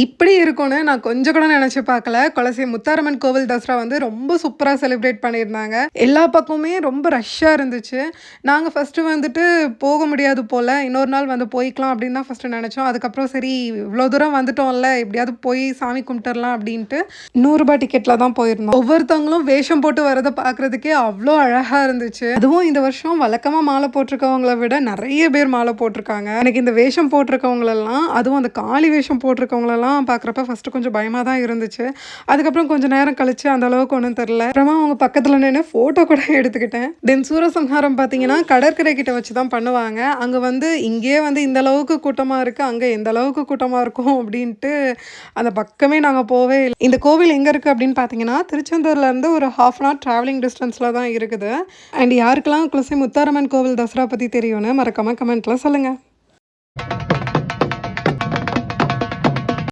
இப்படி இருக்கும்னு நான் கொஞ்சம் கூட நினைச்சு பார்க்கல. கொலசை முத்தாரம்மன் கோவில் தசரா வந்து ரொம்ப சூப்பரா செலிப்ரேட் பண்ணியிருந்தாங்க. எல்லா பக்கமுமே ரொம்ப ரஷ்ஷா இருந்துச்சு. நாங்க ஃபர்ஸ்ட்டு வந்துட்டு போக முடியாது போல. இன்னொரு நாள் வந்து போய்க்கலாம் அப்படின்னு தான் ஃபர்ஸ்ட்டு நெனச்சோம். அதுக்கப்புறம் சரி இவ்வளோ தூரம் வந்துட்டோம்ல, எப்படியாவது போய் சாமி கும்பிட்டுறலாம் அப்படின்ட்டு ரூ. 100 டிக்கெட்ல தான் போயிருந்தோம். ஒவ்வொருத்தவங்களும் வேஷம் போட்டு வரத பார்க்குறதுக்கே அவ்ளோ அழகா இருந்துச்சு. அதுவும் இந்த வருஷம் வழக்கமா மாலை போட்டிருக்கவங்கள விட நெறைய பேர் மாலை போட்டிருக்காங்க. எனக்கு இந்த வேஷம் போட்டிருக்கவங்களெல்லாம் அதுவும் அந்த காளி வேஷம் போட்டிருக்கவங்களெல்லாம் பார்க்குறப்ப ஃபர்ஸ்ட்டு கொஞ்சம் பயமா தான் இருந்துச்சு. அதுக்கப்புறம் கொஞ்சம் நேரம் கழிச்சு அந்த அளவுக்கு ஒண்ணும் தெரியல. அப்புறமா அவங்க பக்கத்துல நின்னு ஃபோட்டோ கூட எடுத்துக்கிட்டேன். தென் சூரசம்ஹாரம் பார்த்தீங்கன்னா, கடற்கரை கிட்ட வச்சு தான் பண்ணுவாங்க. அங்க வந்து இங்கேயே வந்து இந்த அளவுக்கு கூட்டமா இருக்கு. அங்க எந்த அளவுக்கு கூட்டமா இருக்கும் அப்படின்ட்டு அந்த பக்கமே நாங்க போவே இல்ல. இந்த கோவில் எங்க இருக்கு அப்படின்னு பார்த்தீங்கன்னா, திருச்செந்தூர்ல இருந்து ஒரு 1/2 அன் ஹவர் டிராவலிங் டிஸ்டன்ஸ்ல தான் இருக்குது. அண்ட் யாருக்கெல்லாம் குலசை முத்தாரம்மன் கோவில் தசரா பத்தி தெரியும்னு மறக்காம கமெண்ட்ல சொல்லுங்க.